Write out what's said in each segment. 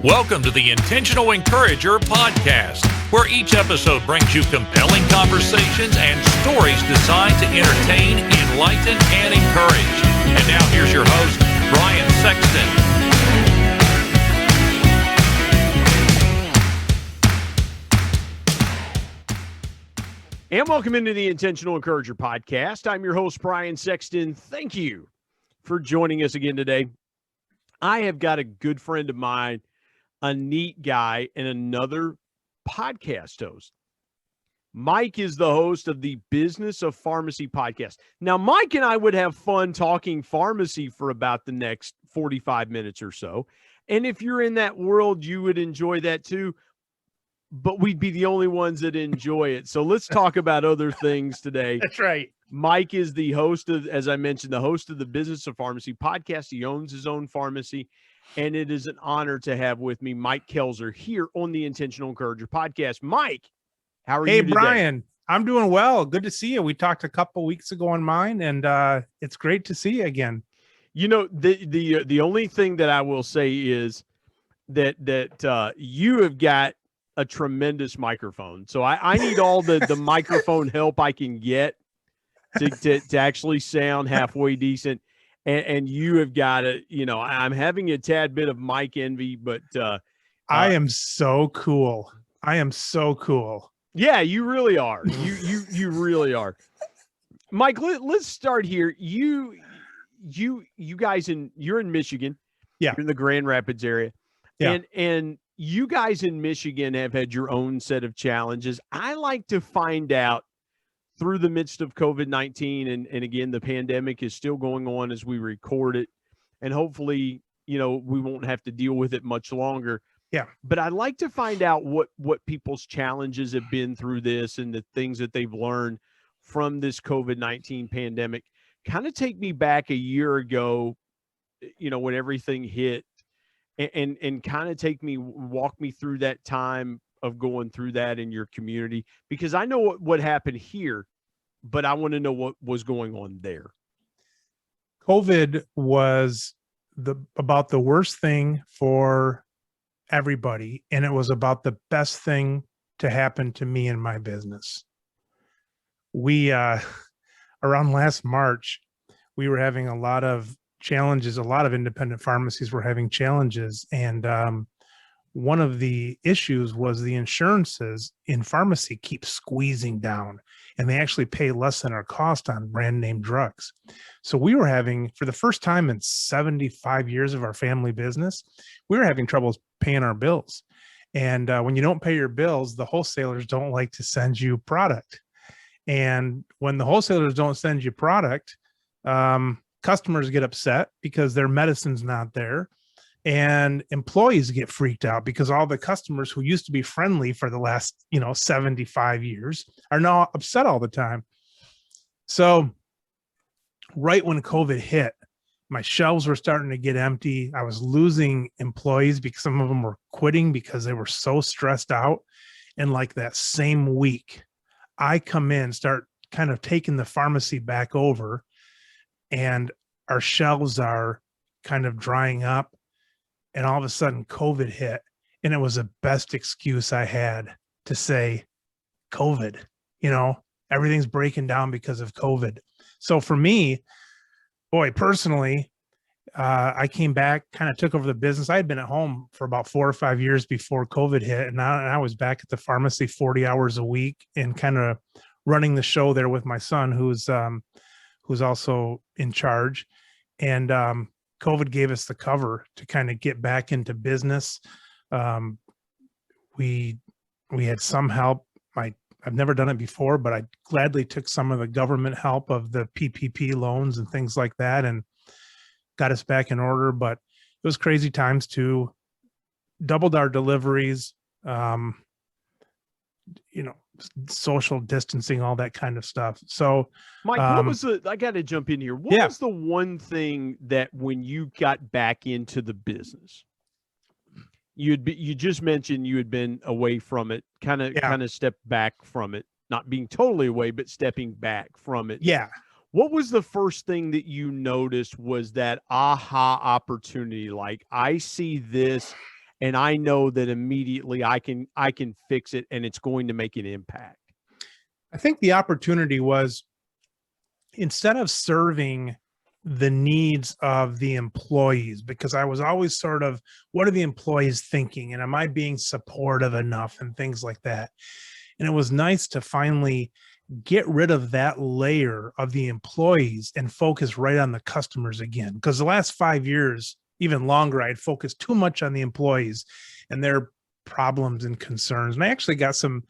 Welcome to the Intentional Encourager podcast, where each episode brings you compelling conversations and stories designed to entertain, enlighten, and encourage. And now here's your host, Brian Sexton. And welcome into the Intentional Encourager podcast. I'm your host, Brian Sexton. Thank you for joining us again today. I have got a good friend of mine, a neat guy, and another podcast host. Mike is the host of the Business of Pharmacy podcast. Now, Mike and I would have fun talking pharmacy for about the next 45 minutes or so. And if you're in that world, you would enjoy that too. But we'd be the only ones that enjoy it. So let's talk about other things today. That's right. Mike is the host of, as I mentioned, the host of the Business of Pharmacy podcast. He owns his own pharmacy. And it is an honor to have with me Mike Koelzer here on the Intentional Encourager podcast. Mike, how are you today? Hey, Brian, I'm doing well. Good to see you. We talked a couple weeks ago on mine, and it's great to see you again. You know, the only thing that I will say is that you have got a tremendous microphone. So I need all the microphone help I can get to actually sound halfway decent. And you have got it. You know, I'm having a tad bit of Mike envy, but I am so cool. I am so cool. Yeah, you really are. You really are. Mike, let's start here. You guys you're in Michigan. Yeah. You're in the Grand Rapids area. Yeah. And you guys in Michigan have had your own set of challenges. I like to find out, through the midst of COVID-19, and again, the pandemic is still going on as we record it, and hopefully, you know, we won't have to deal with it much longer. Yeah. But I'd like to find out what people's challenges have been through this and the things that they've learned from this COVID-19 pandemic. Kind of take me back a year ago, you know, when everything hit, and kind of walk me through that time of going through that in your community, because I know what happened here, but I want to know what was going on there. COVID was about the worst thing for everybody, and it was about the best thing to happen to me and my business. We around last March, we were having a lot of challenges. A lot of independent pharmacies were having challenges, and one of the issues was the insurances in pharmacy keep squeezing down, and they actually pay less than our cost on brand name drugs. So we were having, for the first time in 75 years of our family business, we were having trouble paying our bills. And when you don't pay your bills, the wholesalers don't like to send you product. And when the wholesalers don't send you product, customers get upset because their medicine's not there. And employees get freaked out because all the customers who used to be friendly for the last, 75 years are now upset all the time. So right when COVID hit, my shelves were starting to get empty. I was losing employees because some of them were quitting because they were so stressed out. And like that same week, I come in, start kind of taking the pharmacy back over, and our shelves are kind of drying up. And all of a sudden COVID hit, and it was the best excuse I had to say COVID, everything's breaking down because of COVID. So for me, personally, I came back, kind of took over the business. I had been at home for about 4 or 5 years before COVID hit. And I was back at the pharmacy 40 hours a week and kind of running the show there with my son, who's also in charge. And, COVID gave us the cover to kind of get back into business. We had some help. I've never done it before, but I gladly took some of the government help of the PPP loans and things like that, and got us back in order. But it was crazy times too. Doubled our deliveries, social distancing, all that kind of stuff. So Mike, what was I got to jump in here. What was the one thing that when you got back into the business, you just mentioned you had been away from it, kind of stepped back from it, not being totally away, but stepping back from it. Yeah. What was the first thing that you noticed was that aha opportunity? Like, I see this and I know that immediately I can fix it, and it's going to make an impact. I think the opportunity was, instead of serving the needs of the employees, because I was always sort of, what are the employees thinking? And am I being supportive enough and things like that? And it was nice to finally get rid of that layer of the employees and focus right on the customers again. Because the last 5 years, even longer, I'd focused too much on the employees and their problems and concerns. And I actually got some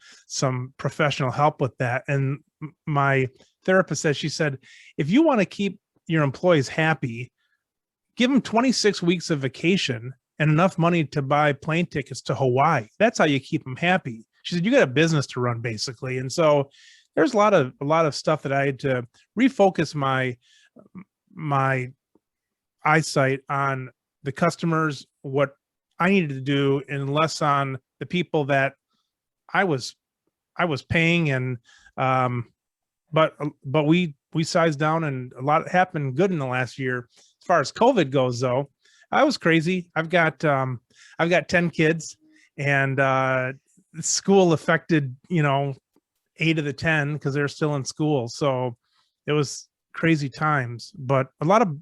professional help with that. And my therapist said, she said, if you want to keep your employees happy, give them 26 weeks of vacation and enough money to buy plane tickets to Hawaii. That's how you keep them happy. She said, you got a business to run, basically. And so there's a lot of stuff that I had to refocus my eyesight on the customers, what I needed to do, and less on the people that I was paying. And but we sized down, and a lot happened good in the last year. As far as COVID goes, though, I was crazy. I've got 10 kids, and school affected 8 of the 10 because they're still in school. So it was crazy times. But a lot of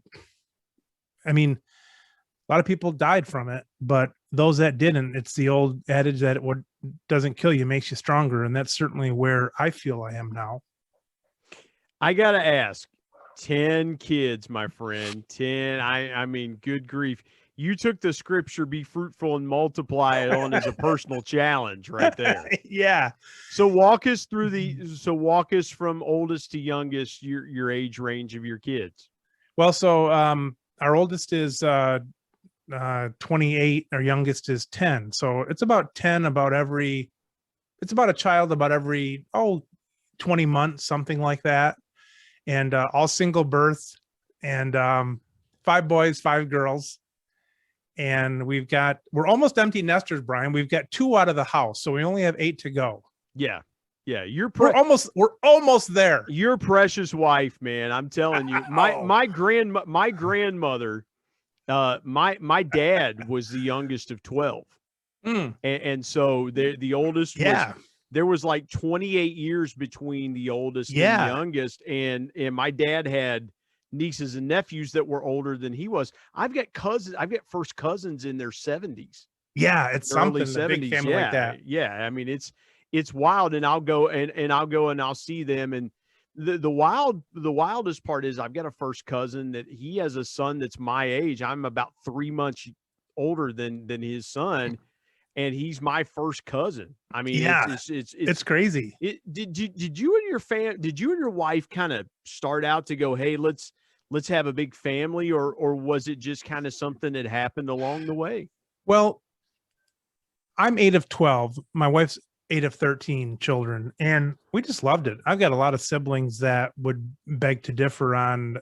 people died from it, but those that didn't, it's the old adage that what doesn't kill you makes you stronger. And that's certainly where I feel I am now. I got to ask, 10 kids, my friend, 10. I mean, good grief. You took the scripture, be fruitful and multiply it on as a personal challenge right there. Yeah. So walk us from oldest to youngest, your age range of your kids. Well, so our oldest is 28, our youngest is 10. So it's about 10 it's about a child about every 20 months, something like that. And all single births, and 5 boys, 5 girls. And we're almost empty nesters, Brian. We've got 2 out of the house, so we only have 8 to go. Yeah. Yeah. We're almost there. Your precious wife, man. I'm telling you, my grandmother, my dad was the youngest of 12. And so the oldest was, there was like 28 years between the oldest and the youngest. And my dad had nieces and nephews that were older than he was. I've got first cousins in their 70s. Yeah, it's something, a big family like that. Yeah. I mean, it's wild. And I'll go and I'll see them. And the wildest part is I've got a first cousin that he has a son that's my age. I'm about 3 months older than his son. And he's my first cousin. I mean, it's crazy. Did you and your wife kind of start out to go, hey, let's have a big family, or was it just kind of something that happened along the way? Well, I'm 8 of 12. My wife's 8 of 13 children, and we just loved it. I've got a lot of siblings that would beg to differ on,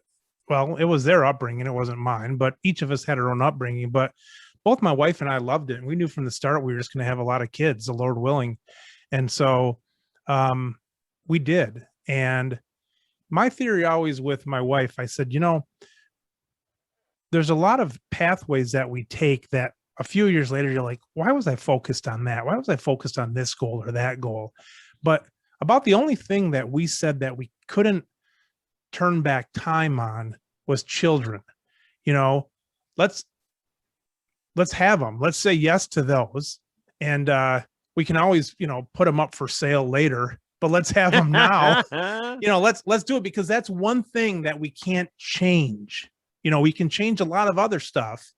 well, it was their upbringing, it wasn't mine, but each of us had our own upbringing. But both my wife and I loved it. And we knew from the start we were just going to have a lot of kids, the Lord willing. And so we did. And my theory always with my wife, I said, there's a lot of pathways that we take that a few years later, you're like, why was I focused on that? Why was I focused on this goal or that goal? But about the only thing that we said that we couldn't turn back time on was children. Let's have them. Let's say yes to those. And we can always, put them up for sale later, but let's have them now. Let's do it, because that's one thing that we can't change. We can change a lot of other stuff,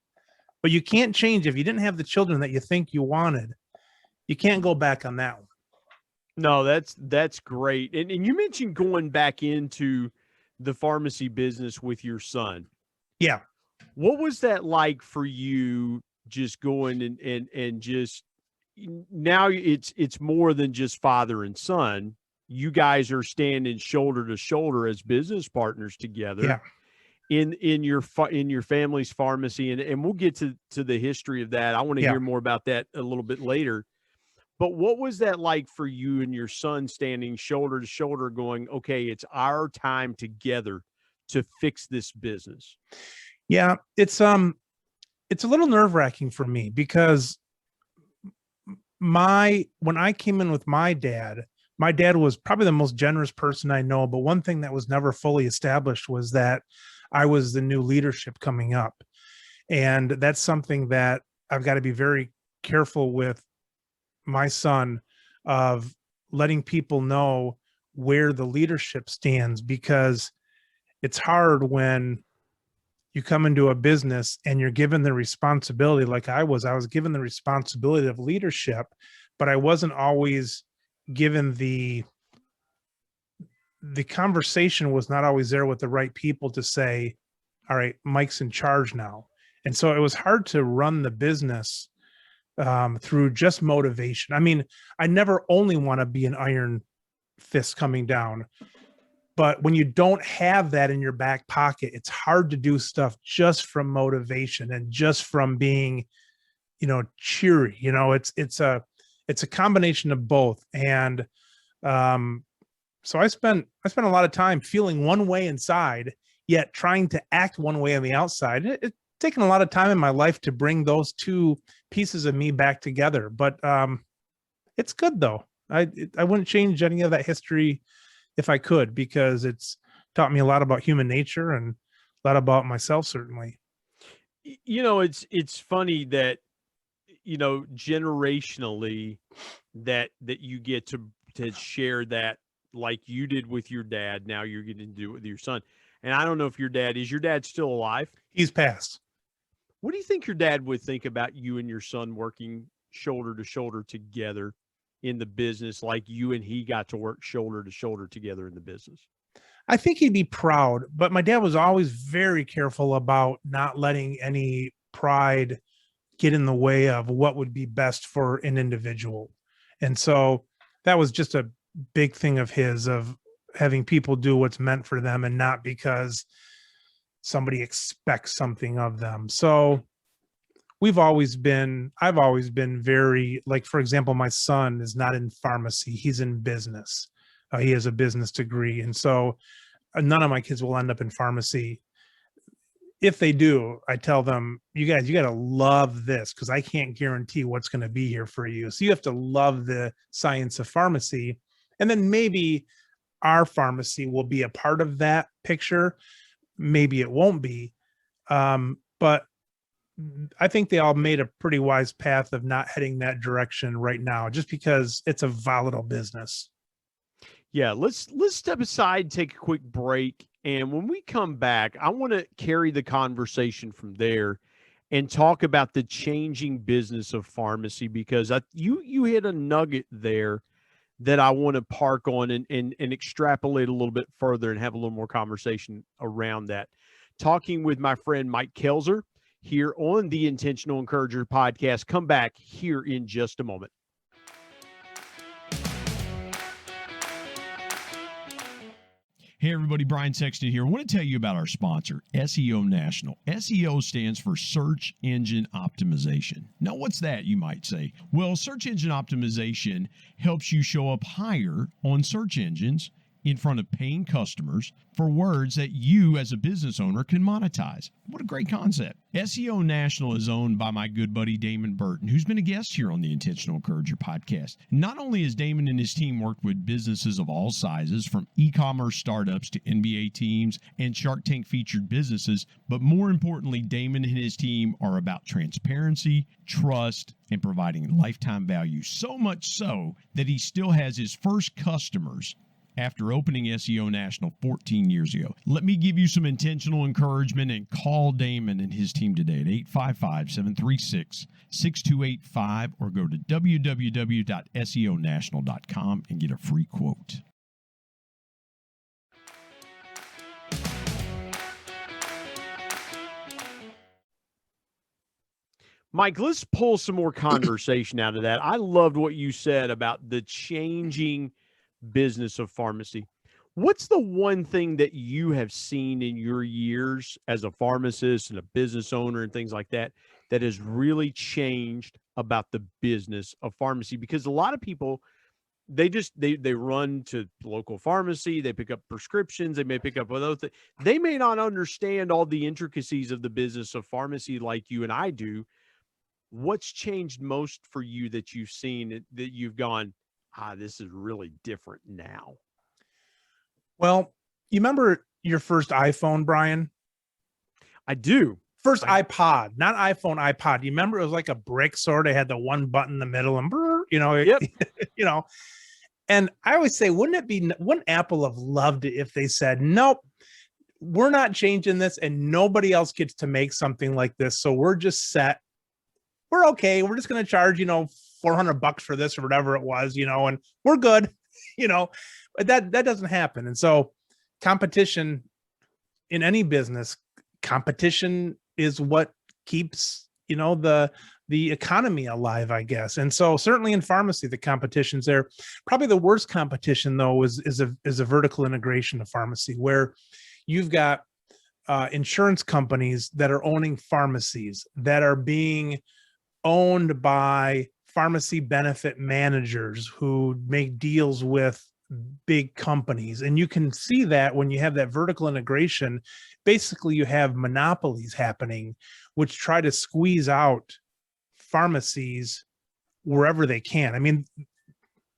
but you can't change if you didn't have the children that you think you wanted. You can't go back on that one. No, that's great. And you mentioned going back into the pharmacy business with your son. Yeah. What was that like for you, just going and just, now it's more than just father and son. You guys are standing shoulder to shoulder as business partners together in your family's pharmacy. And we'll get to the history of that. I want to hear more about that a little bit later. But what was that like for you and your son standing shoulder to shoulder going, okay, it's our time together to fix this business? Yeah, it's a little nerve-wracking for me, because when I came in with my dad was probably the most generous person I know. But one thing that was never fully established was that I was the new leadership coming up. And that's something that I've got to be very careful with my son, of letting people know where the leadership stands, because it's hard when you come into a business and you're given the responsibility, like I was given the responsibility of leadership, but I wasn't always given the conversation was not always there with the right people to say, all right, Mike's in charge now. And so it was hard to run the business through just motivation. I mean, I never only want to be an iron fist coming down, but when you don't have that in your back pocket, it's hard to do stuff just from motivation and just from being, cheery. It's a combination of both. And so I spent a lot of time feeling one way inside, yet trying to act one way on the outside. It's taken a lot of time in my life to bring those two pieces of me back together. But it's good though. I wouldn't change any of that history if I could, because it's taught me a lot about human nature and a lot about myself, certainly. It's funny that, generationally that you get to share that, like you did with your dad. Now you're getting to do it with your son. And I don't know if your dad still alive? He's passed. What do you think your dad would think about you and your son working shoulder to shoulder together in the business, like you and he got to work shoulder to shoulder together in the business? I think he'd be proud, but my dad was always very careful about not letting any pride get in the way of what would be best for an individual. And so that was just a big thing of his, of having people do what's meant for them and not because somebody expects something of them. So I've always been very, like, for example, my son is not in pharmacy. He's in business. He has a business degree. And so none of my kids will end up in pharmacy. If they do, I tell them, you got to love this, because I can't guarantee what's going to be here for you. So you have to love the science of pharmacy. And then maybe our pharmacy will be a part of that picture. Maybe it won't be. But I think they all made a pretty wise path of not heading that direction right now, just because it's a volatile business. Yeah, let's step aside, take a quick break. And when we come back, I want to carry the conversation from there and talk about the changing business of pharmacy, because you hit a nugget there that I want to park on and extrapolate a little bit further and have a little more conversation around that. Talking with my friend Mike Koetzler here on the Intentional Encourager podcast. Come back here in just a moment. Hey everybody, Brian Sexton here. I want to tell you about our sponsor, SEO National. SEO stands for Search Engine Optimization. Now, what's that, you might say? Well, search engine optimization helps you show up higher on search engines in front of paying customers for words that you as a business owner can monetize. What a great concept. SEO National is owned by my good buddy Damon Burton, who's been a guest here on the Intentional Encourager podcast. Not only has Damon and his team worked with businesses of all sizes, from e-commerce startups to NBA teams and Shark Tank featured businesses, but more importantly, Damon and his team are about transparency, trust, and providing lifetime value. So much so that he still has his first customers after opening SEO National 14 years ago. Let me give you some intentional encouragement and call Damon and his team today at 855-736-6285 or go to www.seonational.com and get a free quote. Mike, let's pull some more conversation out of that. I loved what you said about the changing business of pharmacy. What's the one thing that you have seen in your years as a pharmacist and a business owner and things like that that has really changed about the business of pharmacy? Because a lot of people, they run to local pharmacy, they pick up prescriptions, they may pick up other things. They may not understand all the intricacies of the business of pharmacy like you and I do. what's changed most for you that you've seen that you've gone, this is really different now? Well, you remember your first iPhone, Brian? I do. First iPod, not iPhone, iPod. You remember it was like a brick sort of had the one button in the middle and Yep. And I always say, wouldn't Apple have loved it if they said, nope, we're not changing this and nobody else gets to make something like this. So we're just set. We're okay. We're just going to charge, $400 for this or whatever it was, and we're good, but that doesn't happen. And so competition in any business, competition is what keeps, the economy alive, I guess. And so certainly in pharmacy, the competition's there. Probably the worst competition though is a vertical integration of pharmacy, where you've got insurance companies that are owning pharmacies that are being owned by pharmacy benefit managers who make deals with big companies. And you can see that when you have that vertical integration, basically you have monopolies happening, which try to squeeze out pharmacies wherever they can. I mean,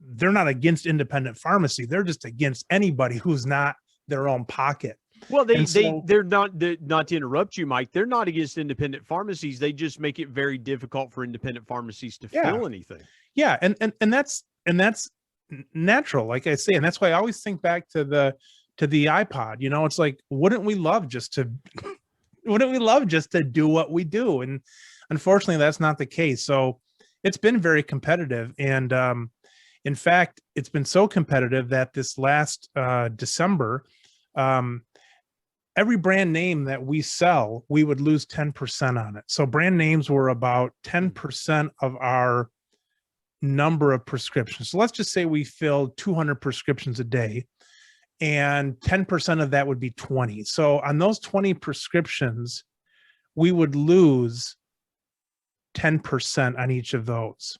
they're not against independent pharmacy. They're just against anybody who's not their own pocket. Well, they're not to interrupt you, Mike. They're not against independent pharmacies. They just make it very difficult for independent pharmacies to fill anything. Yeah, and that's natural, like I say, and that's why I always think back to the iPod. It's like, wouldn't we love just to do what we do? And unfortunately, that's not the case. So it's been very competitive, and in fact, it's been so competitive that this last December, every brand name that we sell, we would lose 10% on it. So brand names were about 10% of our number of prescriptions. So let's just say we filled 200 prescriptions a day, and 10% of that would be 20. So on those 20 prescriptions, we would lose 10% on each of those.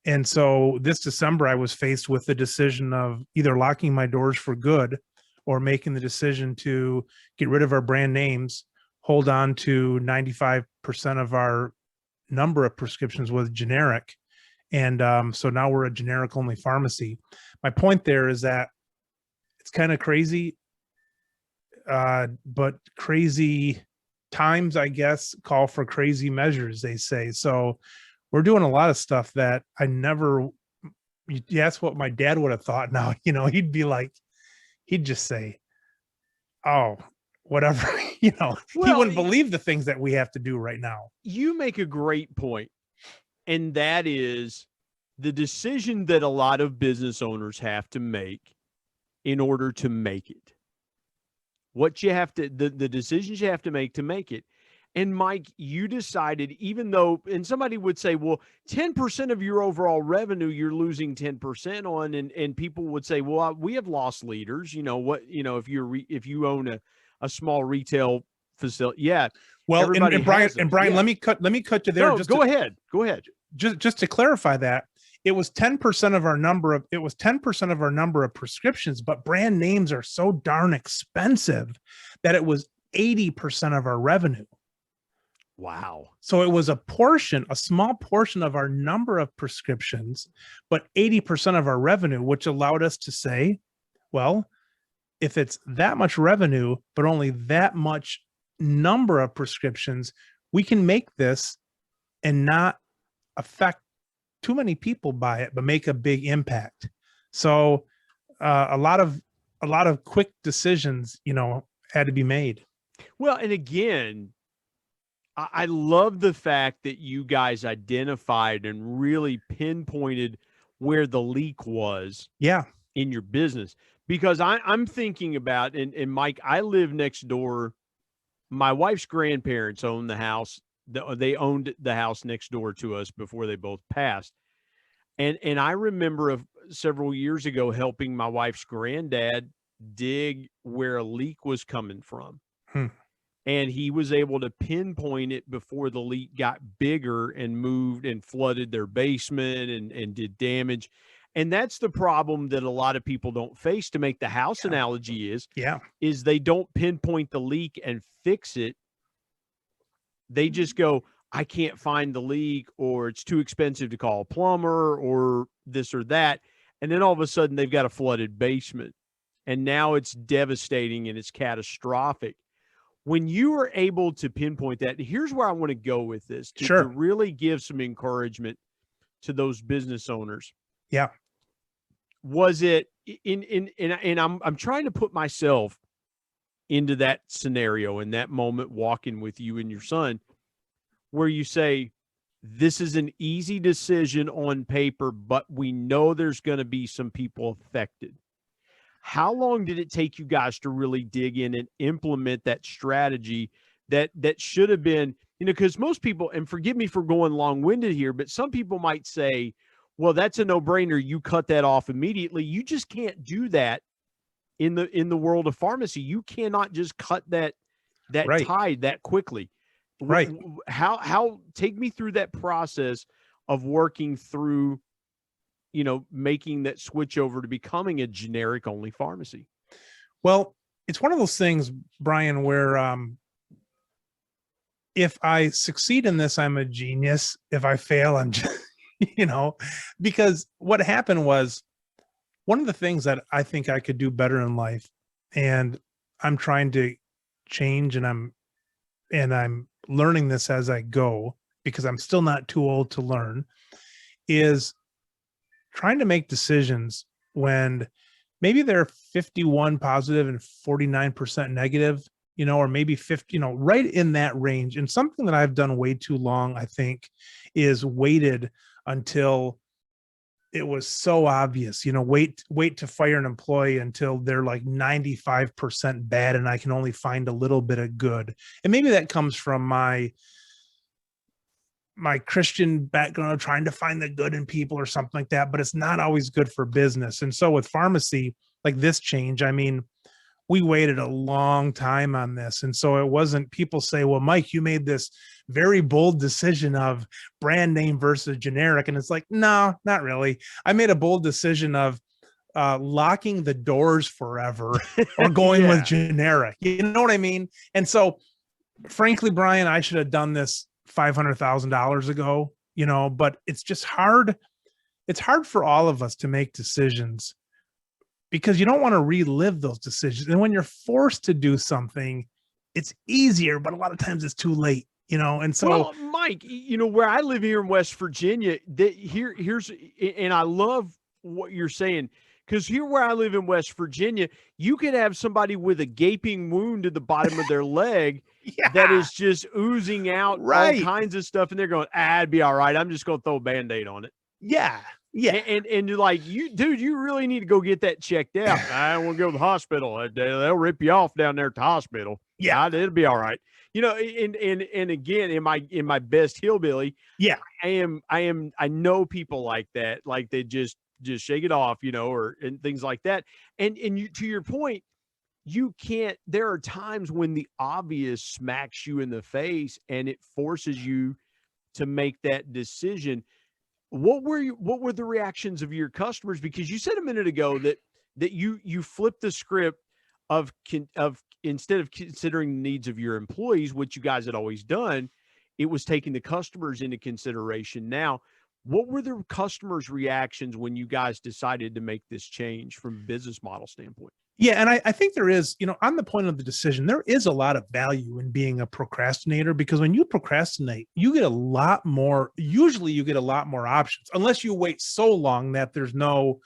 And so this December, I was faced with the decision of either locking my doors for good or making the decision to get rid of our brand names, hold on to 95% of our number of prescriptions with generic. And so now we're a generic only pharmacy. My point there is that it's kind of crazy, but crazy times, I guess, call for crazy measures, they say. So we're doing a lot of stuff that that's what my dad would have thought. Now, he'd just say, oh, whatever, he wouldn't believe the things that we have to do right now. You make a great point. And that is the decision that a lot of business owners have to make in order to make it. The decisions you have to make it. And Mike, you decided, even though, and somebody would say, well, 10% of your overall revenue, you're losing 10% on, and people would say, well, we have lost leaders. If you own a small retail facility, yeah. Well, and Brian, let me cut you there. No, go ahead. Just to clarify that, it was 10% of our number of prescriptions, but brand names are so darn expensive that it was 80% of our revenue. Wow. So it was a small portion of our number of prescriptions, but 80% of our revenue, which allowed us to say, well, if it's that much revenue, but only that much number of prescriptions, we can make this and not affect too many people by it, but make a big impact. So a lot of quick decisions, had to be made. Well, and again, I love the fact that you guys identified and really pinpointed where the leak was in your business, because I'm thinking about, and Mike, I live next door. My wife's grandparents own the house. They owned the house next door to us before they both passed. And I remember several years ago helping my wife's granddad dig where a leak was coming from. And he was able to pinpoint it before the leak got bigger and moved and flooded their basement and did damage. And that's the problem that a lot of people don't face. To make the house analogy is they don't pinpoint the leak and fix it. They just go, I can't find the leak, or it's too expensive to call a plumber, or this or that. And then all of a sudden they've got a flooded basement, and now it's devastating and it's catastrophic. When you are able to pinpoint that, here's where I want to go with this to Sure. really give some encouragement to those business owners. Yeah. Was it and I'm trying to put myself into that scenario, in that moment, walking with you and your son, where you say, this is an easy decision on paper, but we know there's going to be some people affected. How long did it take you guys to really dig in and implement that strategy that should have been, because most people, and forgive me for going long-winded here, but some people might say, well, that's a no-brainer. You cut that off immediately. You just can't do that in the world of pharmacy. You cannot just cut that Right. tide that quickly. Right. How take me through that process of working through, making that switch over to becoming a generic only pharmacy? Well, it's one of those things, Brian, where if I succeed in this, I'm a genius. If I fail, I'm just, because what happened was, one of the things that I think I could do better in life, and I'm trying to change, and I'm learning this as I go, because I'm still not too old to learn, is trying to make decisions when maybe they're 51 positive and 49% negative, or maybe 50, right in that range. And something that I've done way too long, I think, is waited until it was so obvious, wait to fire an employee until they're like 95% bad and I can only find a little bit of good. And maybe that comes from my Christian background of trying to find the good in people or something like that, but it's not always good for business. And so with pharmacy, like this change, we waited a long time on this. And so it wasn't, people say, well, Mike, you made this very bold decision of brand name versus generic. And it's like, no, not really. I made a bold decision of locking the doors forever or going with generic. You know what I mean? And so frankly, Brian, I should have done this $500,000 ago, but it's just hard. It's hard for all of us to make decisions, because you don't want to relive those decisions. And when you're forced to do something, it's easier, but a lot of times it's too late, And so, well, Mike, where I live here in West Virginia, here's, and I love what you're saying, because here where I live in West Virginia, you could have somebody with a gaping wound at the bottom of their leg that is just oozing out all kinds of stuff. And they're going, it'd be all right. I'm just going to throw a Band-Aid on it. Yeah. Yeah. And you're like, dude, you really need to go get that checked out. I don't want to go to the hospital. They'll rip you off down there at the hospital. Yeah. It'll be all right. And again, in my best hillbilly, I know people like that. Like they just shake it off, and things like that. And you, to your point, you can't, there are times when the obvious smacks you in the face and it forces you to make that decision. What were the reactions of your customers? Because you said a minute ago that you flipped the script of instead of considering the needs of your employees, which you guys had always done, it was taking the customers into consideration. Now, what were the customers' reactions when you guys decided to make this change from a business model standpoint? Yeah. And I think there is, on the point of the decision, there is a lot of value in being a procrastinator, because when you procrastinate, you get a lot more, usually you get a lot more options, unless you wait so long that there's no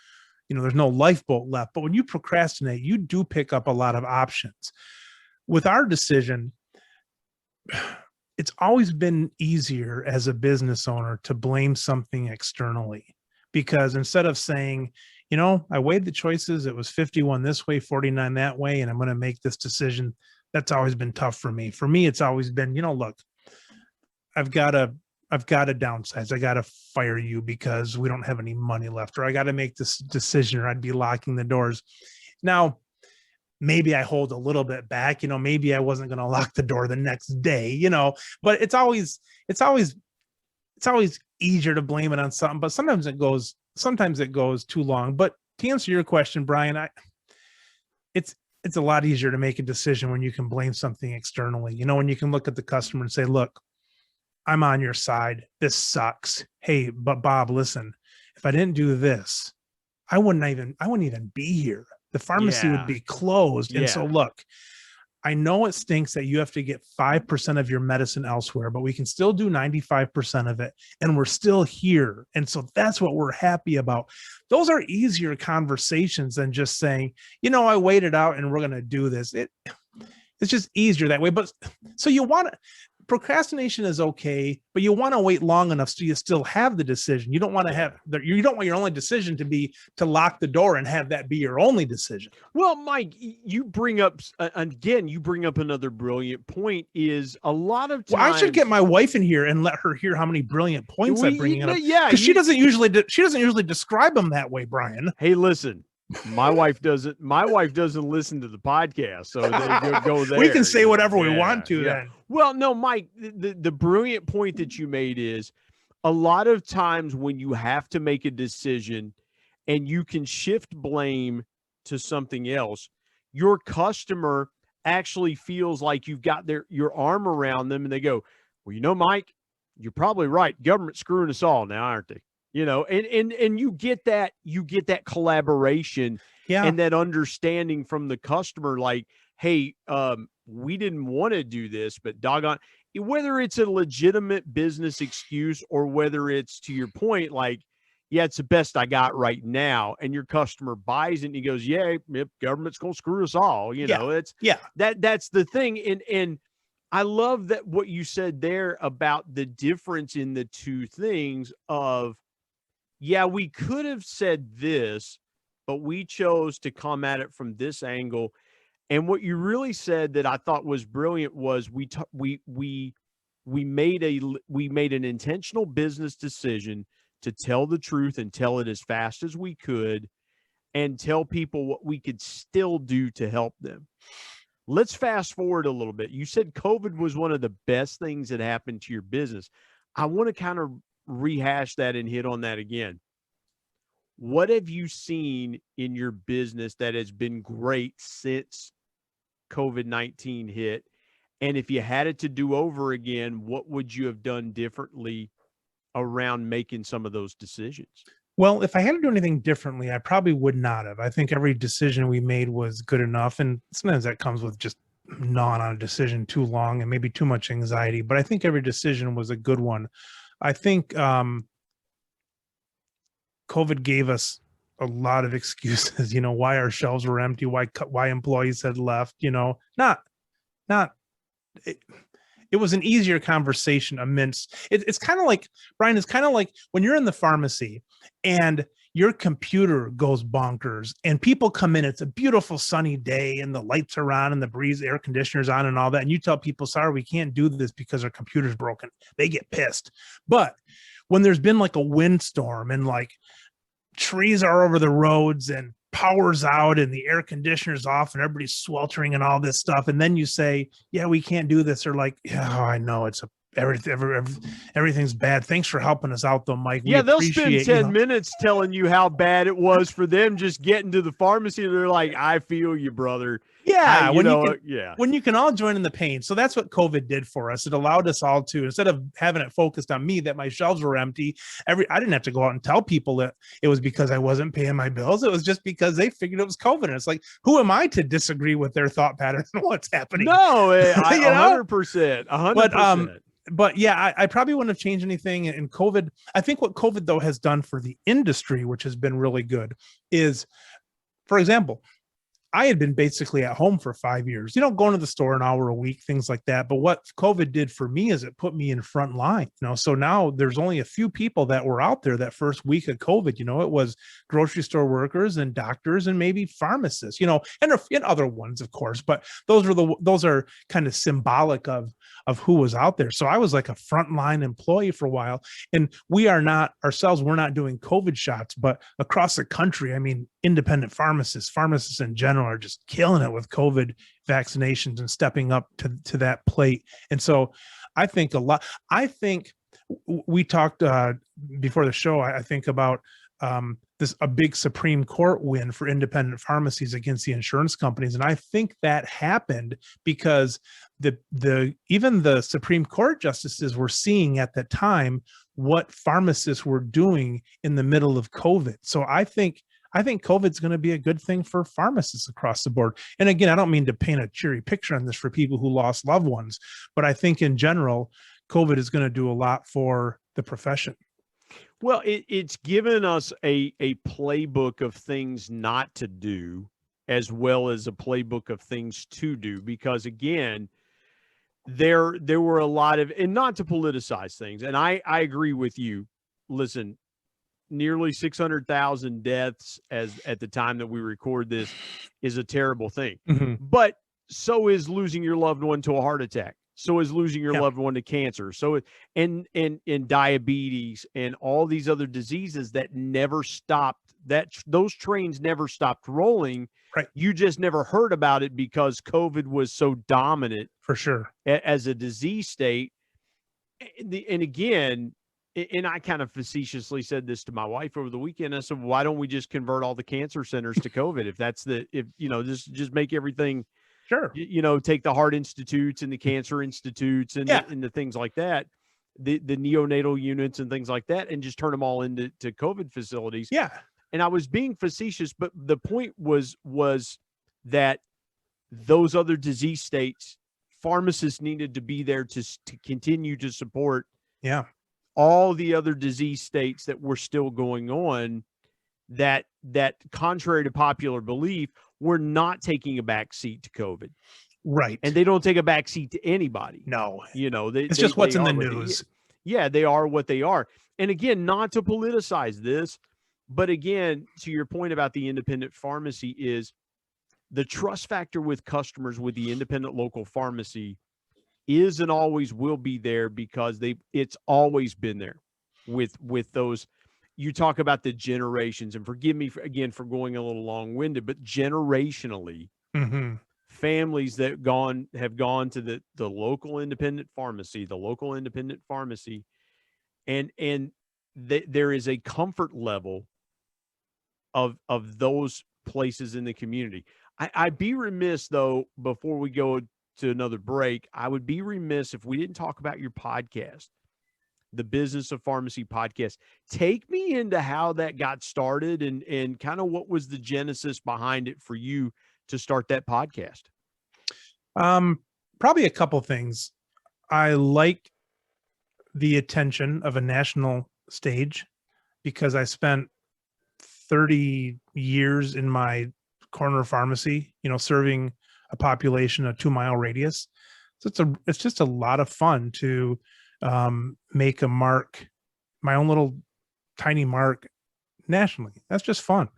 lifeboat left. But when you procrastinate, you do pick up a lot of options. With our decision, it's always been easier as a business owner to blame something externally, because instead of saying, I weighed the choices, it was 51 this way, 49 that way, and I'm going to make this decision. That's always been tough for me. For me, it's always been, look, I've got to downsize. I got to fire you because we don't have any money left, or I got to make this decision or I'd be locking the doors. Now, maybe I hold a little bit back, maybe I wasn't going to lock the door the next day, but it's always easier to blame it on something, but sometimes it goes too long. But to answer your question, Brian, it's a lot easier to make a decision when you can blame something externally, when you can look at the customer and say, look, I'm on your side. This sucks. Hey, but Bob, listen, if I didn't do this, I wouldn't even be here. The pharmacy would be closed. And so look, I know it stinks that you have to get 5% of your medicine elsewhere, but we can still do 95% of it. And we're still here. And so that's what we're happy about. Those are easier conversations than just saying, I waited out and we're going to do this. It's just easier that way. But so procrastination is okay, but you want to wait long enough so you still have the decision. You don't want your only decision to be to lock the door and have that be your only decision. Well, Mike, you bring up another brilliant point. Is a lot of times, well, I should get my wife in here and let her hear how many brilliant points I bring up. Yeah, because she doesn't usually describe them that way, Brian. Hey, listen. My wife doesn't listen to the podcast, so they go there. We can say whatever we want to then. Well, no, Mike, the brilliant point that you made is a lot of times when you have to make a decision and you can shift blame to something else, your customer actually feels like you've got your arm around them and they go, well, Mike, you're probably right. Government's screwing us all now, aren't they? And you get that collaboration and that understanding from the customer, like, hey, we didn't want to do this, but doggone, whether it's a legitimate business excuse or whether it's, to your point, like, yeah, it's the best I got right now. And your customer buys it and he goes, yeah, government's going to screw us all. That's the thing. And I love that what you said there about the difference in the two things of, yeah, we could have said this, but we chose to come at it from this angle. And what you really said that I thought was brilliant was we made an intentional business decision to tell the truth and tell it as fast as we could and tell people what we could still do to help them. Let's fast forward a little bit. You said COVID was one of the best things that happened to your business. I want to kind of rehash that and hit on that again. What have you seen in your business that has been great since COVID-19 hit? And if you had it to do over again, what would you have done differently around making some of those decisions? Well, if I had to do anything differently, I probably would not have. I think every decision we made was good enough. And sometimes that comes with just gnawing on a decision too long and maybe too much anxiety. But I think every decision was a good one. I think COVID gave us a lot of excuses, why our shelves were empty, why employees had left, it was an easier conversation amidst it's kind of like, Brian, it's kind of like when you're in the pharmacy and your computer goes bonkers and people come in, it's a beautiful sunny day and the lights are on and the air conditioner's on and all that. And you tell people, sorry, we can't do this because our computer's broken. They get pissed. But when there's been like a windstorm and like trees are over the roads and power's out and the air conditioner's off and everybody's sweltering and all this stuff, and then you say, yeah, we can't do this, or like, yeah, I know everything's bad. Thanks for helping us out though, Mike. Yeah, they'll spend 10 minutes telling you how bad it was for them just getting to the pharmacy. They're like, I feel you, brother. Yeah, when you can all join in the pain. So that's what COVID did for us. It allowed us all to, instead of having it focused on me that my shelves were empty, I didn't have to go out and tell people that it was because I wasn't paying my bills. It was just because they figured it was COVID. And it's like, who am I to disagree with their thought patterns and what's happening? No, 100%. But yeah, I probably wouldn't have changed anything. And COVID, I think what COVID though has done for the industry, which has been really good, is, for example, I had been basically at home for 5 years, going to the store an hour a week, things like that. But what COVID did for me is it put me in front line, so now there's only a few people that were out there that first week of COVID, it was grocery store workers and doctors and maybe pharmacists, and other ones, of course, but those are kind of symbolic of who was out there. So I was like a frontline employee for a while, and we're not doing COVID shots, but across the country, independent pharmacists in general are just killing it with COVID vaccinations and stepping up to that plate. And so I think we talked before the show, I think about a big Supreme Court win for independent pharmacies against the insurance companies. And I think that happened because even the Supreme Court justices were seeing at the time what pharmacists were doing in the middle of COVID. So I think COVID's going to be a good thing for pharmacists across the board. And again, I don't mean to paint a cheery picture on this for people who lost loved ones, but I think in general, COVID is going to do a lot for the profession. Well, it's given us a playbook of things not to do, as well as a playbook of things to do, because again, there were a lot of, and not to politicize things, and I agree with you. Listen, nearly 600,000 deaths at the time that we record this is a terrible thing. Mm-hmm. But so is losing your loved one to a heart attack. So is losing your loved one to cancer. So and diabetes and all these other diseases that never stopped, those trains never stopped rolling. Right. You just never heard about it because COVID was so dominant For sure. as a disease state. And again, and I kind of facetiously said this to my wife over the weekend. I said, why don't we just convert all the cancer centers to COVID? Just make everything, sure, take the heart institutes and the cancer institutes and the things like that, the neonatal units and things like that, and just turn them all into COVID facilities. Yeah. And I was being facetious, but the point was that those other disease states, pharmacists needed to be there to continue to support all the other disease states that were still going on, that contrary to popular belief, were not taking a back seat to COVID. Right. And they don't take a back seat to anybody. No. It's just what's in the news. They are what they are. And again, not to politicize this, but again, to your point about the independent pharmacy, is the trust factor with customers with the independent local pharmacy is and always will be there, because it's always been there with those. You talk about the generations, and forgive me for going a little long-winded, but generationally, families that have gone to the local independent pharmacy, and there is a comfort level of those places in the community. I'd be remiss, though, before we go to another break, I would be remiss if we didn't talk about your podcast, the Business of Pharmacy podcast. Take me into how that got started and kind of what was the genesis behind it for you to start that podcast. Probably a couple things. I like the attention of a national stage because I spent 30 years in my corner pharmacy, serving a population, a 2-mile radius. So it's just a lot of fun to make a mark, my own little tiny mark nationally. That's just fun.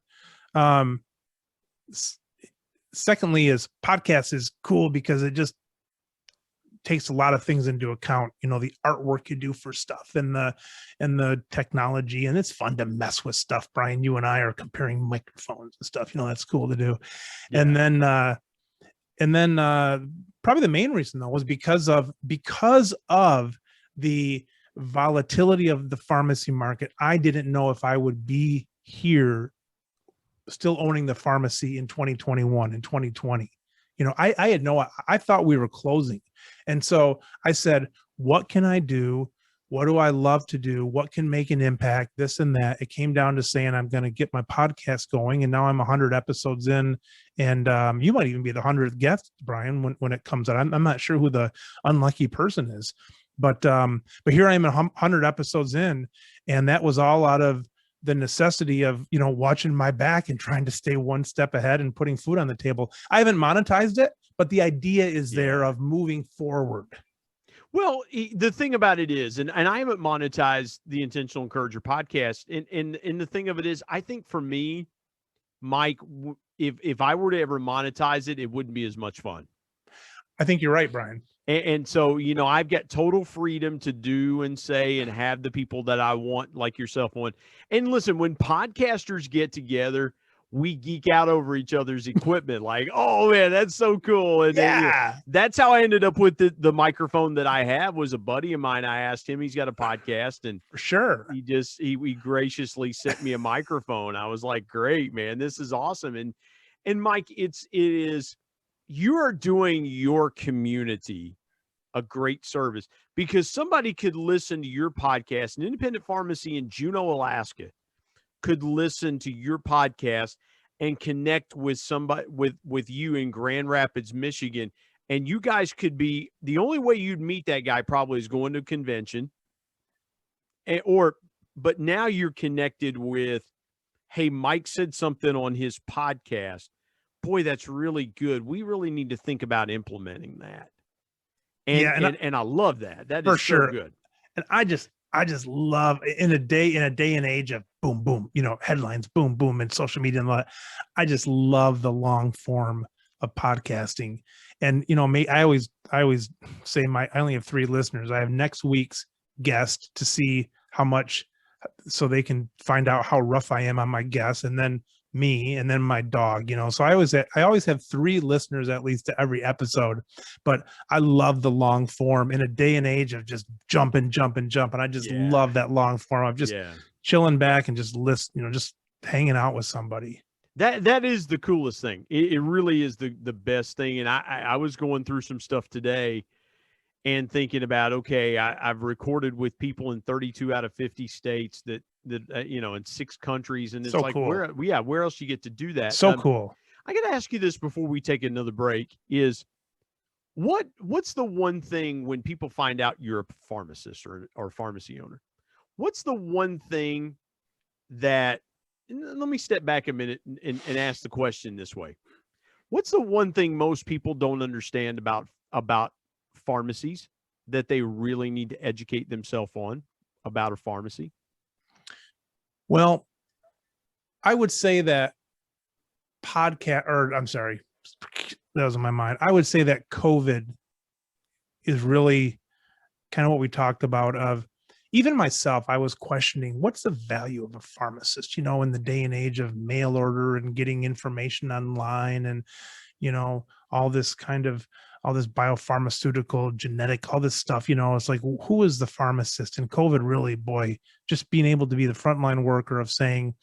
Secondly, is podcast is cool because it just takes a lot of things into account, the artwork you do for stuff and the technology, and it's fun to mess with stuff. Brian, you and I are comparing microphones and stuff, that's cool to do. Yeah. And then probably the main reason though was because of the volatility of the pharmacy market. I didn't know if I would be here still owning the pharmacy in 2021 and 2020. I thought we were closing. And so I said, what can I do? What do I love to do? What can make an impact? This and that. It came down to saying, I'm going to get my podcast going. And now I'm 100 episodes in. And you might even be the 100th guest, Brian, when it comes out. I'm not sure who the unlucky person is. But here I am 100 episodes in. And that was all out of the necessity of, watching my back and trying to stay one step ahead and putting food on the table. I haven't monetized it, but the idea is there of moving forward. Well, the thing about it is, and I haven't monetized the Intentional Encourager podcast. And the thing of it is, I think for me, Mike, if I were to ever monetize it, it wouldn't be as much fun. I think you're right, Brian. And so, I've got total freedom to do and say and have the people that I want, like yourself, on. And listen, when podcasters get together, we geek out over each other's equipment. Like, oh man, that's so cool. And then, Yeah. that's how I ended up with the microphone that I have. Was a buddy of mine. I asked him, he's got a podcast, and For sure. he graciously sent me a microphone. I was like, great, man, this is awesome. And Mike, it is, you are doing your community a great service, because somebody could listen to your podcast. An independent pharmacy in Juneau, Alaska could listen to your podcast and connect with somebody with you in Grand Rapids, Michigan. And you guys could be, the only way you'd meet that guy probably is going to a convention, but now you're connected with, hey, Mike said something on his podcast. Boy, that's really good. We really need to think about implementing that. And I love that. That For is sure. so good. And I just love, in a day and age of boom, boom, headlines, boom, boom, and social media and all that. I just love the long form of podcasting. And, I always say I only have 3 listeners. I have next week's guest to see how much, so they can find out how rough I am on my guests, and then me, and then my dog, so I always have 3 listeners at least to every episode. But I love the long form in a day and age of just jump. And I just love that long form of just chilling back and just just hanging out with somebody. That is the coolest thing. It really is the best thing. And I was going through some stuff today and thinking about, okay, I've recorded with people in 32 out of 50 states that in 6 countries, and it's so like, cool. where else you get to do that? So cool. I got to ask you this before we take another break: is what's the one thing when people find out you're a pharmacist or pharmacy owner? What's the one thing that? And let me step back a minute and ask the question this way: what's the one thing most people don't understand about pharmacies that they really need to educate themselves on about a pharmacy? Well, I would say that that was in my mind. I would say that COVID is really kind of what we talked about. Of even myself, I was questioning, what's the value of a pharmacist, in the day and age of mail order and getting information online, and, all this biopharmaceutical, genetic, all this stuff, it's like, who is the pharmacist? And COVID really, boy, just being able to be the frontline worker of saying,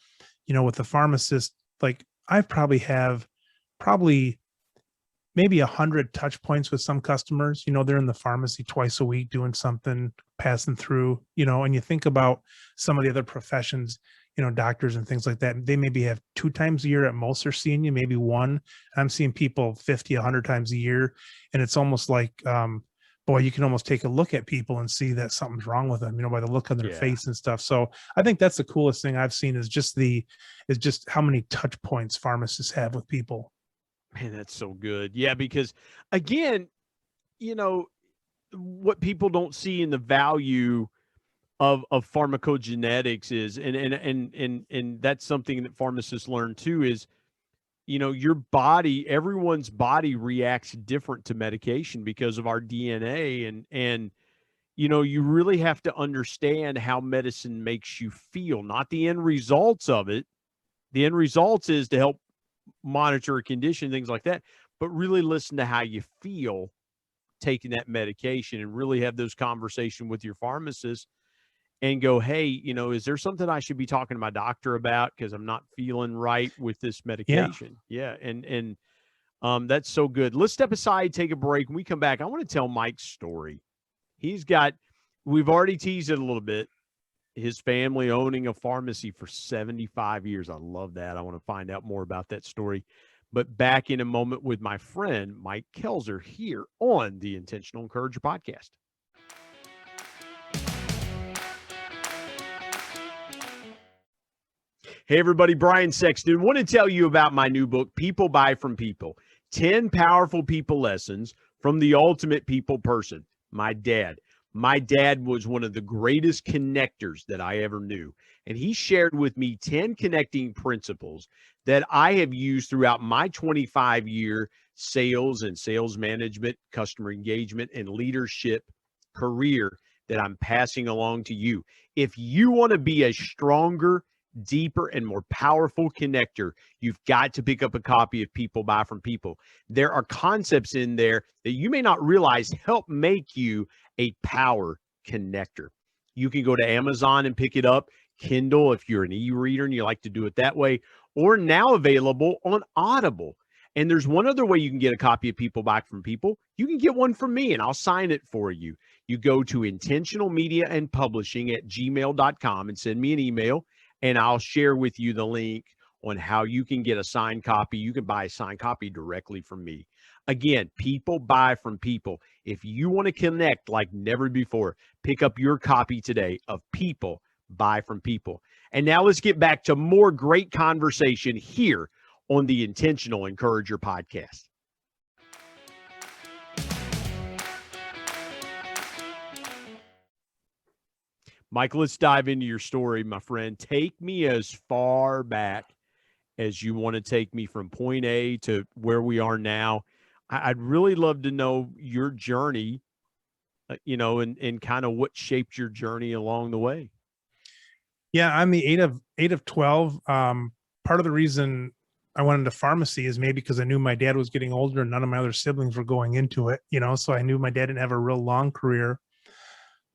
with the pharmacist, like I probably maybe 100 touch points with some customers. They're in the pharmacy twice a week doing something, passing through, and you think about some of the other professions, doctors and things like that. They maybe have 2 times a year at most are seeing you, maybe 1. I'm seeing people 50, 100 times a year. And it's almost like, boy, you can almost take a look at people and see that something's wrong with them, by the look on their face and stuff. So I think that's the coolest thing I've seen is just how many touch points pharmacists have with people. Man, that's so good. Yeah, because again, what people don't see in the value of pharmacogenetics is, and that's something that pharmacists learn too, is, your body, everyone's body reacts different to medication because of our DNA. And you really have to understand how medicine makes you feel, not the end results of it. The end results is to help monitor a condition, things like that, but really listen to how you feel taking that medication, and really have those conversations with your pharmacist and go, hey, is there something I should be talking to my doctor about because I'm not feeling right with this medication? Yeah. And that's so good. Let's step aside, take a break. When we come back, I want to tell Mike's story. We've already teased it a little bit. His family owning a pharmacy for 75 years. I love that. I want to find out more about that story. But back in a moment with my friend, Mike Koetzler, here on the Intentional Encourager podcast. Hey, everybody, Brian Sexton. Want to tell you about my new book, People Buy From People, 10 Powerful People Lessons from the Ultimate People Person, my dad. My dad was one of the greatest connectors that I ever knew, and he shared with me 10 connecting principles that I have used throughout my 25-year sales and sales management, customer engagement, and leadership career that I'm passing along to you. If you want to be a stronger, deeper and more powerful connector, you've got to pick up a copy of People Buy from People. There are concepts in there that you may not realize help make you a power connector. You can go to Amazon and pick it up, Kindle if you're an e-reader and you like to do it that way, or now available on Audible. And there's one other way you can get a copy of People Buy from People. You can get one from me and I'll sign it for you. You go to intentionalmediaandpublishing@gmail.com and send me an email, and I'll share with you the link on how you can get a signed copy. You can buy a signed copy directly from me. Again, People Buy from People. If you want to connect like never before, pick up your copy today of People Buy from People. And now let's get back to more great conversation here on the Intentional Encourager podcast. Mike, let's dive into your story, my friend. Take me as far back as you want to take me from point A to where we are now. I'd really love to know your journey, and kind of what shaped your journey along the way. Yeah, I'm the eight of 12. Part of the reason I went into pharmacy is maybe because I knew my dad was getting older and none of my other siblings were going into it, so I knew my dad didn't have a real long career.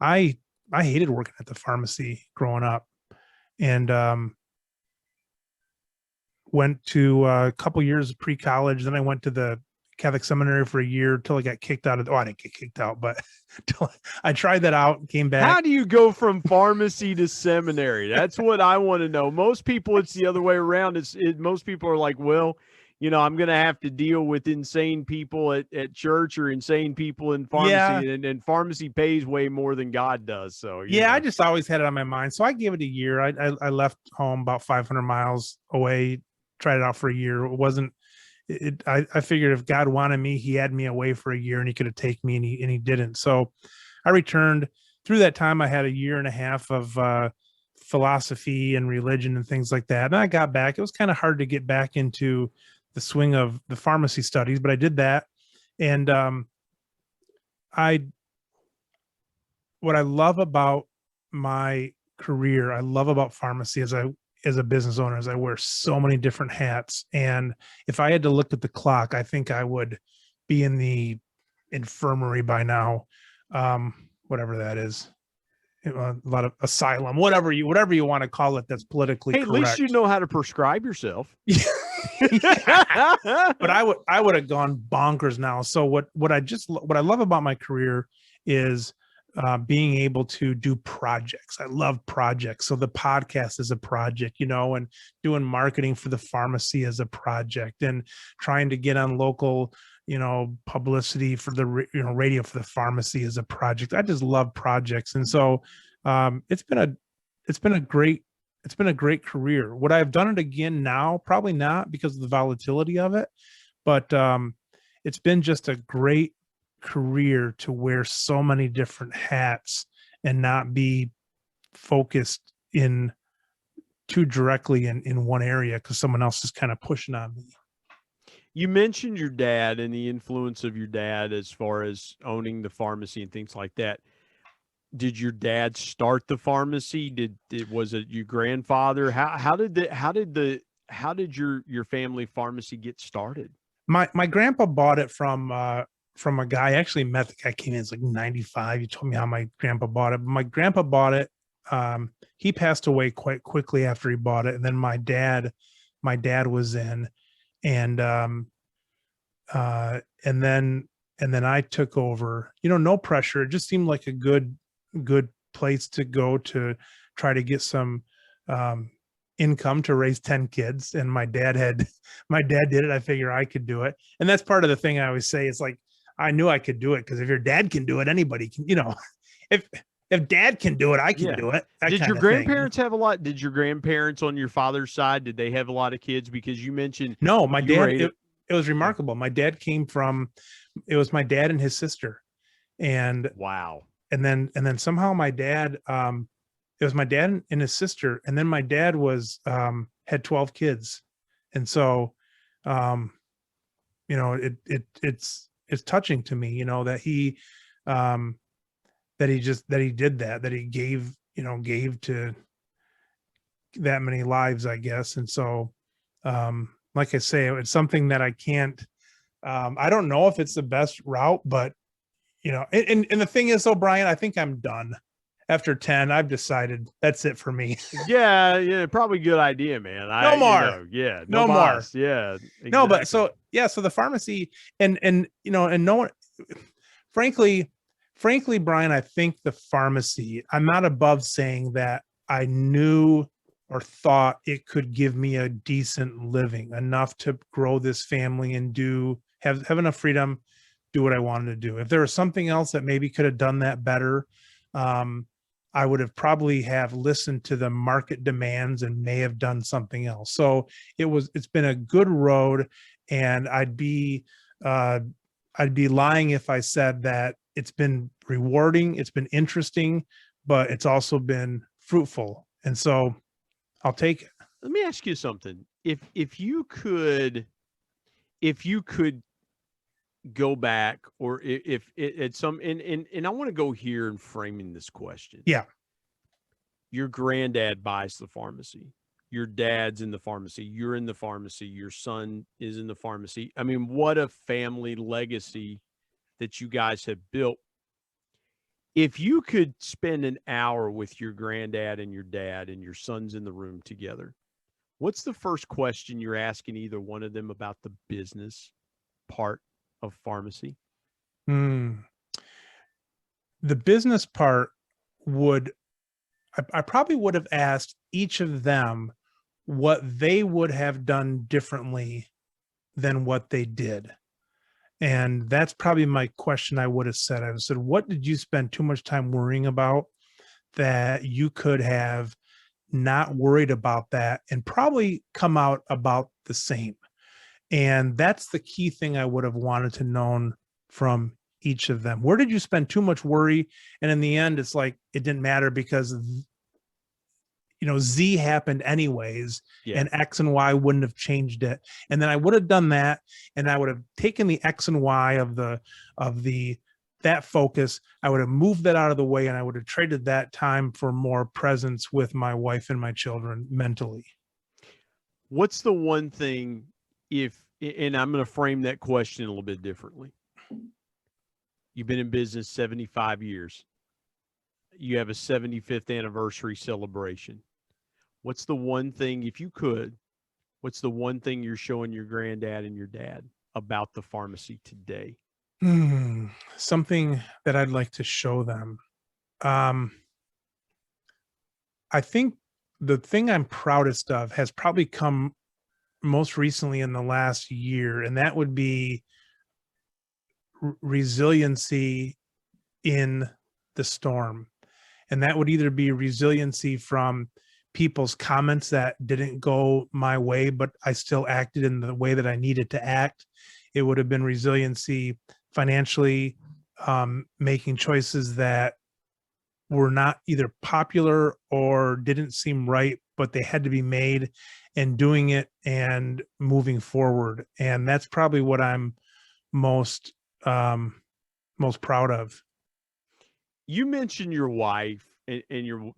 I hated working at the pharmacy growing up, and went to a couple years of pre-college. Then I went to the Catholic Seminary for a year till I got kicked out of. I didn't get kicked out, but till I tried that out, came back. How do you go from pharmacy to seminary? That's what I want to know. Most people, it's the other way around. Most people are like, well, I'm going to have to deal with insane people at church or insane people in pharmacy. Yeah. And pharmacy pays way more than God does. So, I just always had it on my mind. So I gave it a year. I left home about 500 miles away, tried it out for a year. It wasn't, I figured if God wanted me, he had me away for a year and he could have taken me, and he didn't. So I returned. Through that time, I had a year and a half of philosophy and religion and things like that. And I got back. It was kind of hard to get back into the swing of the pharmacy studies, but I did that. And what I love about my career, I love about pharmacy as a business owner, is I wear so many different hats. And if I had to look at the clock, I think I would be in the infirmary by now, whatever that is. A lot of asylum, whatever you want to call it, that's politically correct. At least you know how to prescribe yourself. But I would have gone bonkers now. So what I love about my career is being able to do projects. I love projects. So the podcast is a project, and doing marketing for the pharmacy is a project, and trying to get on local, publicity for the radio for the pharmacy is a project. I just love projects. And so it's been a great career. Would I have done it again now? Probably not, because of the volatility of it, but it's been just a great career to wear so many different hats and not be focused in too directly in one area because someone else is kind of pushing on me. You mentioned your dad and the influence of your dad as far as owning the pharmacy and things like that. Did your dad start the pharmacy? Was it your grandfather? How did your family pharmacy get started? My grandpa bought it from a guy. I actually met the guy, came in, it's like 95. He told me how my grandpa bought it. But my grandpa bought it. He passed away quite quickly after he bought it. And then my dad was in, and then I took over, no pressure. It just seemed like a good place to go to try to get some income to raise 10 kids. And my dad did it. I figure I could do it. And that's part of the thing I always say. It's like, I knew I could do it, because if your dad can do it, anybody can, if dad can do it, I can do it. Did your grandparents have a lot? Did your grandparents on your father's side, did they have a lot of kids? Because you mentioned. No, my dad, it was remarkable. My dad it was my dad and his sister. And wow. And then somehow my dad, it was my dad and his sister. And then my dad had 12 kids. And so, it's touching to me, that he did that, that he gave to that many lives, I guess. And so, like I say, it's something that I can't, I don't know if it's the best route, but and the thing is though, Brian, I think I'm done after 10. I've decided that's it for me. Yeah, probably good idea, man. No more. Yeah, No more. mas. Yeah, exactly. No, but so the pharmacy and no one, frankly, Brian, I think the pharmacy, I'm not above saying that I knew or thought it could give me a decent living, enough to grow this family and have enough freedom, do what I wanted to do. If there was something else that maybe could have done that better, I would have probably have listened to the market demands and may have done something else. So it's been a good road, and I'd be lying if I said that it's been rewarding, it's been interesting, but it's also been fruitful. And so I'll take it. Let me ask you something. If you could go back, or if it's some, and I want to go here and framing this question. Yeah. Your granddad buys the pharmacy. Your dad's in the pharmacy. You're in the pharmacy. Your son is in the pharmacy. I mean, what a family legacy that you guys have built. If you could spend an hour with your granddad and your dad and your son's in the room together, what's the first question you're asking either one of them about the business part of pharmacy? The business part I probably would have asked each of them what they would have done differently than what they did. And that's probably my question I would have said. I said, what did you spend too much time worrying about that you could have not worried about that and probably come out about the same? And that's the key thing I would have wanted to know from each of them. Where did you spend too much worry? And in the end, it's like, it didn't matter because, Z happened anyways, and X and Y wouldn't have changed it. And then I would have done that, and I would have taken the X and Y of that focus. I would have moved that out of the way, and I would have traded that time for more presence with my wife and my children mentally. What's the one thing, and I'm going to frame that question a little bit differently. You've been in business 75 years. You have a 75th anniversary celebration. What's the one thing, if you could, what's the one thing you're showing your granddad and your dad about the pharmacy today? Something that I'd like to show them. I think the thing I'm proudest of has probably come most recently in the last year, and that would be resiliency in the storm. And that would either be resiliency from people's comments that didn't go my way, but I still acted in the way that I needed to act. It would have been resiliency financially, making choices that were not either popular or didn't seem right, but they had to be made, and doing it and moving forward. And that's probably what I'm most proud of. You mentioned your wife, and you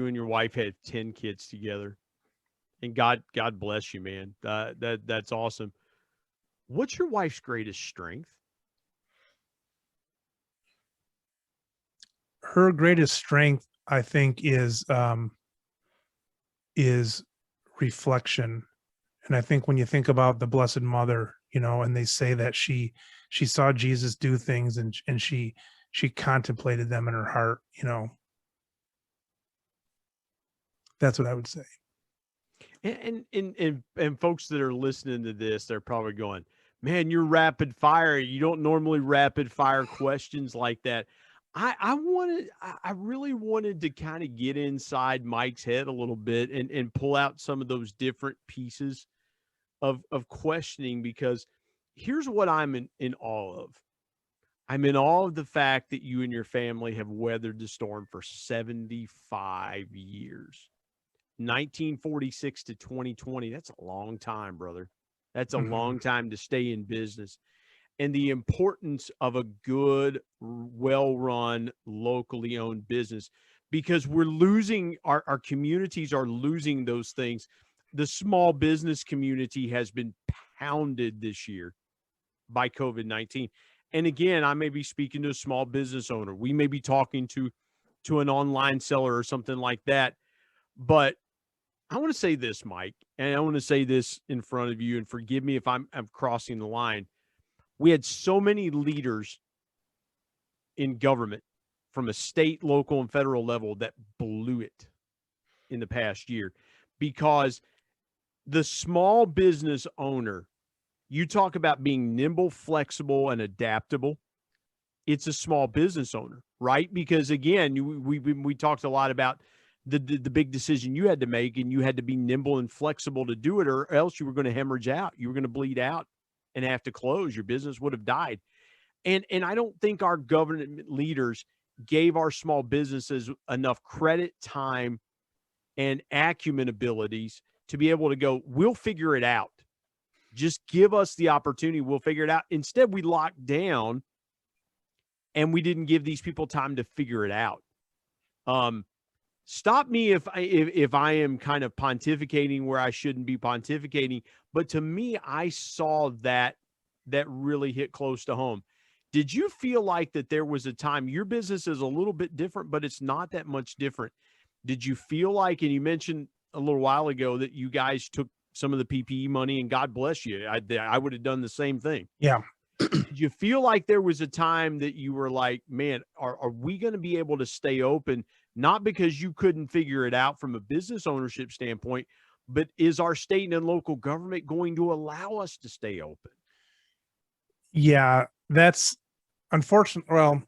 and your wife had 10 kids together, and God bless you, man. That's awesome. What's your wife's greatest strength? Her greatest strength, I think, is reflection. And I think when you think about the Blessed Mother, and they say that she saw Jesus do things, and she contemplated them in her heart, that's what I would say. And folks that are listening to this, they're probably going, man, you're rapid fire. You don't normally rapid fire questions like that. I really wanted to kind of get inside Mike's head a little bit and pull out some of those different pieces of questioning, because here's what I'm in awe of. I'm in awe of the fact that you and your family have weathered the storm for 75 years. 1946 to 2020. That's a long time, brother. That's a long time to stay in business. And the importance of a good, well-run, locally owned business. because we're losing our communities are losing those things. The small business community has been pounded this year by COVID-19. And again, I may be speaking to a small business owner. We may be talking to an online seller or something like that. But I want to say this, Mike, and I want to say this in front of you, and forgive me if I'm crossing the line. We had so many leaders in government from a state, local, and federal level that blew it in the past year, because the small business owner, you talk about being nimble, flexible, and adaptable. It's a small business owner, right? Because again, we talked a lot about the big decision you had to make, and you had to be nimble and flexible to do it, or else you were going to hemorrhage out. You were going to bleed out and have to close. Your business would have died. And I don't think our government leaders gave our small businesses enough credit, time, and acumen abilities to be able to go, we'll figure it out. Just give us the opportunity. We'll figure it out. Instead, we locked down and we didn't give these people time to figure it out. Stop me if I am kind of pontificating where I shouldn't be pontificating. But to me, I saw that really hit close to home. Did you feel like that there was a time, your business is a little bit different, but it's not that much different? Did you feel like, and you mentioned a little while ago that you guys took some of the PPE money, and God bless you. I would have done the same thing. Yeah. Did you feel like there was a time that you were like, man, are we going to be able to stay open? Not because you couldn't figure it out from a business ownership standpoint, but is our state and local government going to allow us to stay open? Yeah, that's unfortunate. Well,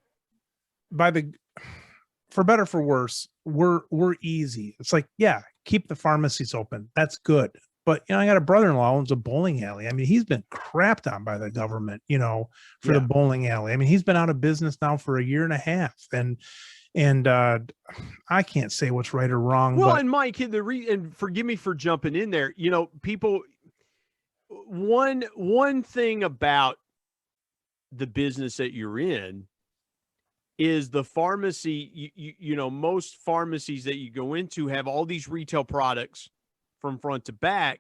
for better, for worse, we're easy. It's like, yeah, keep the pharmacies open. That's good. But, I got a brother-in-law who owns a bowling alley. I mean, he's been crapped on by the government, for the bowling alley. I mean, he's been out of business now for a year and a half. And I can't say what's right or wrong. Well, but and Mike, and forgive me for jumping in there. People, one thing about the business that you're in is the pharmacy. Most pharmacies that you go into have all these retail products from front to back,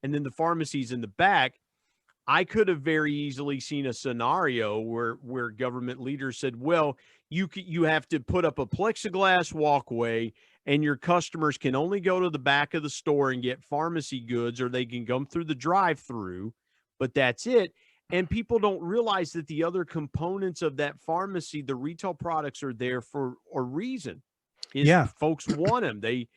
and then the pharmacies in the back. I could have very easily seen a scenario where government leaders said, well, you have to put up a plexiglass walkway, and your customers can only go to the back of the store and get pharmacy goods, or they can come through the drive-through, but that's it. And people don't realize that the other components of that pharmacy, the retail products, are there for a reason. Folks want them. They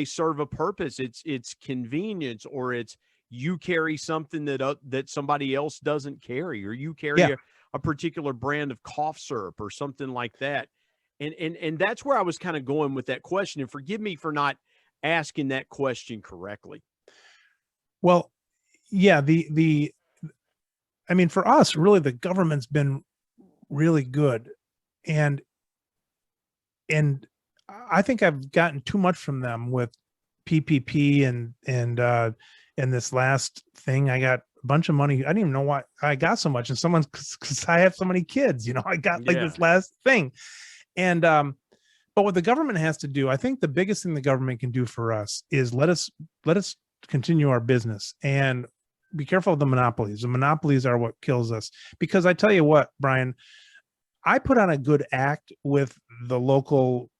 serve a purpose. It's convenience, or it's you carry something that somebody else doesn't carry, or you carry a particular brand of cough syrup or something like that. And that's where I was kind of going with that question. And forgive me for not asking that question correctly. Well, yeah, I mean, for us, really, the government's been really good. And I think I've gotten too much from them with PPP and this last thing. I got a bunch of money. I didn't even know why I got so much. And because I have so many kids, I got this last thing. And but what the government has to do, I think the biggest thing the government can do for us is let us continue our business, and be careful of the monopolies. The monopolies are what kills us. Because I tell you what, Brian, I put on a good act with the local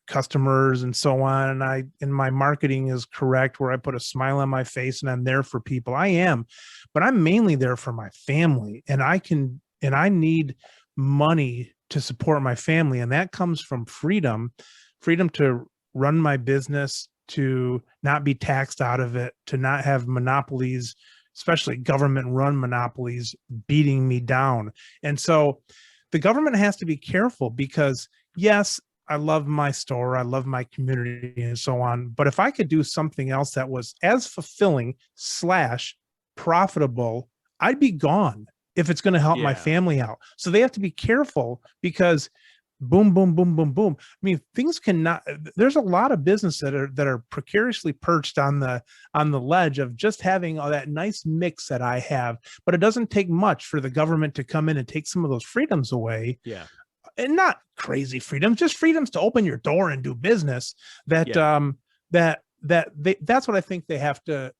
customers and so on, and my marketing is correct, where I put a smile on my face and I'm there for people. I am, but I'm mainly there for my family, and I need money to support my family, and that comes from freedom to run my business, to not be taxed out of it, to not have monopolies, especially government run monopolies, beating me down. And so the government has to be careful, because yes, I love my store, I love my community and so on. But if I could do something else that was as fulfilling / profitable, I'd be gone if it's going to help my family out. So they have to be careful, because boom, boom, boom, boom, boom. I mean, things cannot, there's a lot of business that are precariously perched on the ledge of just having all that nice mix that I have, but it doesn't take much for the government to come in and take some of those freedoms away. Yeah. and not crazy freedoms, just freedoms to open your door and do business. That's what I think they have to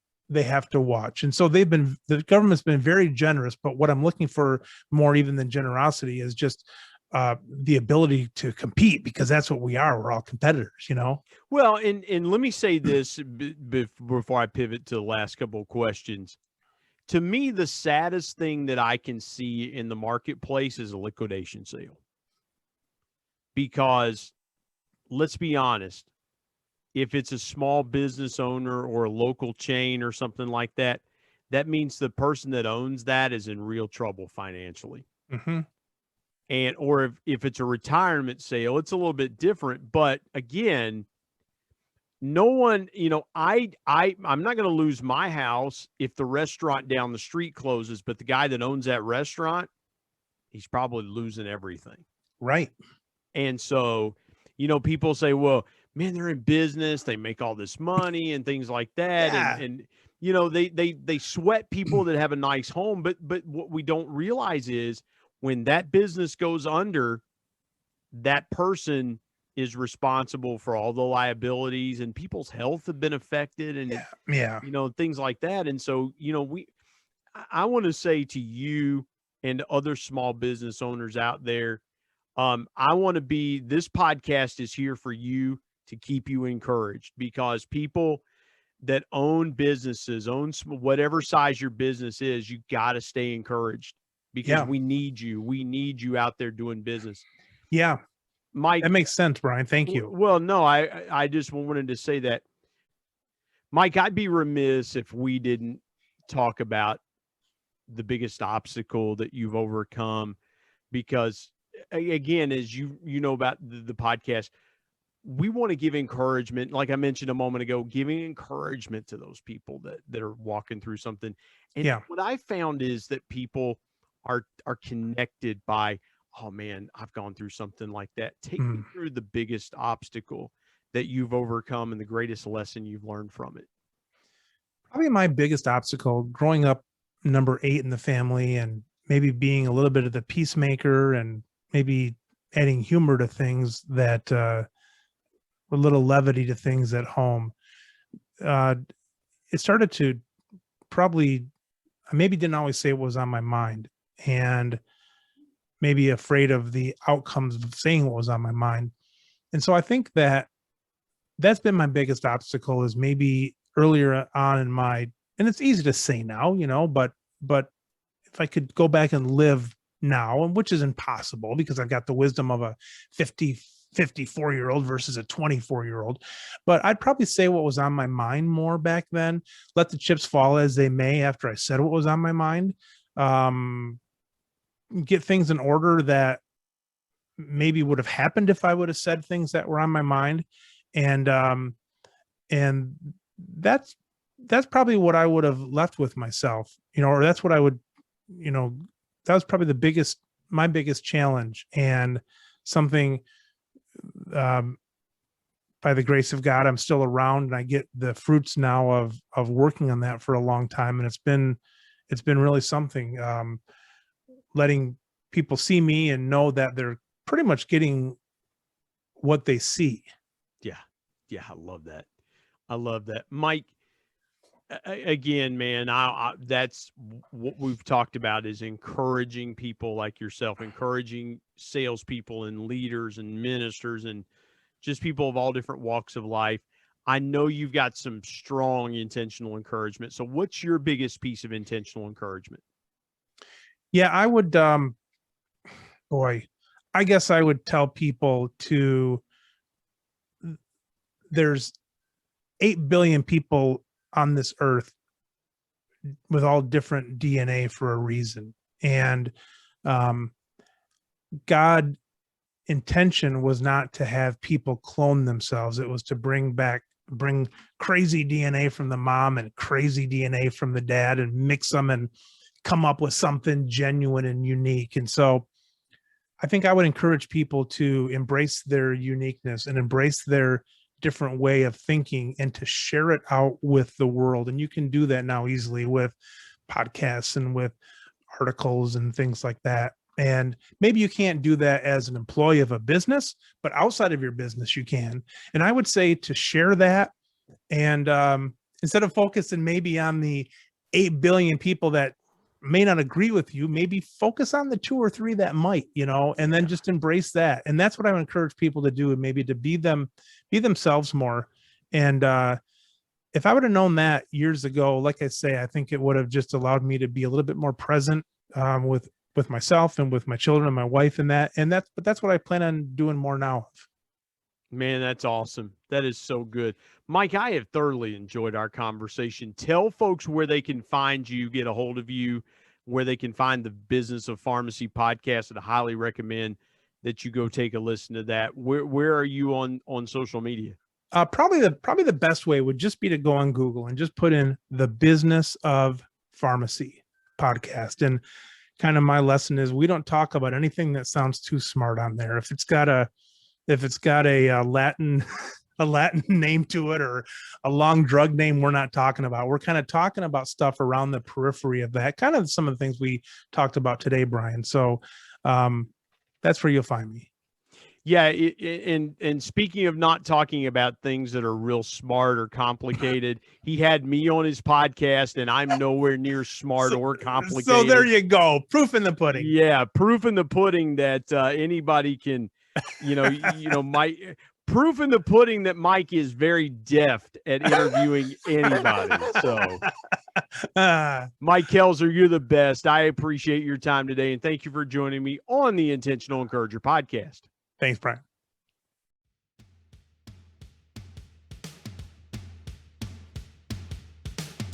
watch. And so the government's been very generous, but what I'm looking for more even than generosity is just the ability to compete, because that's what we are. We're all competitors, you know? Well, and let me say this before I pivot to the last couple of questions. To me, the saddest thing that I can see in the marketplace is a liquidation sale. Because let's be honest, if it's a small business owner or a local chain or something like that, that means the person that owns that is in real trouble financially. Mm-hmm. And or if it's a retirement sale, it's a little bit different. But again, no one, I'm not going to lose my house if the restaurant down the street closes, but the guy that owns that restaurant, he's probably losing everything. Right. And so, people say, well, man, they're in business, they make all this money and things like that. Yeah. And they sweat people that have a nice home. But what we don't realize is when that business goes under, that person is responsible for all the liabilities, and people's health have been affected, and things like that. And so, I want to say to you and other small business owners out there, this podcast is here for you to keep you encouraged, because people that own businesses, whatever size your business is, you got to stay encouraged, because we need you. We need you out there doing business. Yeah. Mike, that makes sense, Brian. Thank you. Well, no, I just wanted to say that, Mike, I'd be remiss if we didn't talk about the biggest obstacle that you've overcome, because again, as you know about the podcast, we want to give encouragement. Like I mentioned a moment ago, giving encouragement to those people that are walking through something. And what I found is that people are connected by, oh man, I've gone through something like that. Take me through the biggest obstacle that you've overcome and the greatest lesson you've learned from it. Probably my biggest obstacle growing up number 8 in the family, and maybe being a little bit of the peacemaker and maybe adding humor to things, that a little levity to things at home. It started to I maybe didn't always say what was on my mind, and maybe afraid of the outcomes of saying what was on my mind. And so I think that's been my biggest obstacle, is maybe earlier on in and it's easy to say now, but if I could go back and live now, and which is impossible because I've got the wisdom of a 54-year-old versus a 24-year-old, but I'd probably say what was on my mind more back then, let the chips fall as they may after I said what was on my mind. Get things in order that maybe would have happened if I would have said things that were on my mind. And that's probably what I would have left with myself, or that's what I would, that was probably my biggest challenge, and something, by the grace of God, I'm still around, and I get the fruits now of working on that for a long time. And it's been really something, letting people see me and know that they're pretty much getting what they see. Yeah. I love that. Mike, again, man, that's what we've talked about, is encouraging people like yourself, encouraging salespeople and leaders and ministers and just people of all different walks of life. I know you've got some strong intentional encouragement. So what's your biggest piece of intentional encouragement? Yeah, I would, I guess I would tell people there's 8 billion people on this earth with all different DNA for a reason. And God intention was not to have people clone themselves. It was to bring crazy DNA from the mom and crazy DNA from the dad and mix them and come up with something genuine and unique. And so I think I would encourage people to embrace their uniqueness and embrace their different way of thinking and to share it out with the world. And you can do that now easily with podcasts and with articles and things like that. And maybe you can't do that as an employee of a business, but outside of your business, you can. And I would say to share that, and instead of focusing maybe on the 8 billion people that may not agree with you, maybe focus on the 2 or 3 that might, and then just embrace that. And that's what I would encourage people to do, and maybe to be themselves more. And if I would have known that years ago, like I say, I think it would have just allowed me to be a little bit more present with myself and with my children and my wife and that. But that's what I plan on doing more now. Man, that's awesome. That is so good. Mike, I have thoroughly enjoyed our conversation. Tell folks where they can find you, get a hold of you, where they can find the Business of Pharmacy podcast. And I highly recommend that you go take a listen to that. Where are you on social media? Probably the best way would just be to go on Google and just put in the Business of Pharmacy podcast. And kind of my lesson is we don't talk about anything that sounds too smart on there. If it's got a Latin name to it or a long drug name, we're not talking about. We're kind of talking about stuff around the periphery of that, kind of some of the things we talked about today, Brian. So that's where you'll find me. Yeah, and speaking of not talking about things that are real smart or complicated, he had me on his podcast, and I'm nowhere near smart or complicated. So there you go, proof in the pudding. Yeah, proof in the pudding that anybody can, proof in the pudding that Mike is very deft at interviewing anybody. So, Mike Koelzer, you're the best. I appreciate your time today, and thank you for joining me on the Intentional Encourager podcast. Thanks, Brian.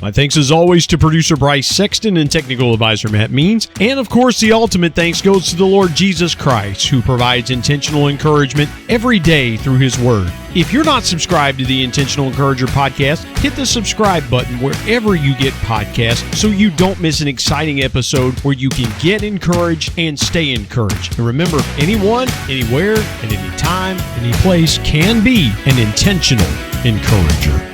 My thanks as always to producer Bryce Sexton and technical advisor Matt Means. And of course, the ultimate thanks goes to the Lord Jesus Christ, who provides intentional encouragement every day through his word. If you're not subscribed to the Intentional Encourager podcast, hit the subscribe button wherever you get podcasts so you don't miss an exciting episode where you can get encouraged and stay encouraged. And remember, anyone, anywhere, at any time, any place can be an intentional encourager.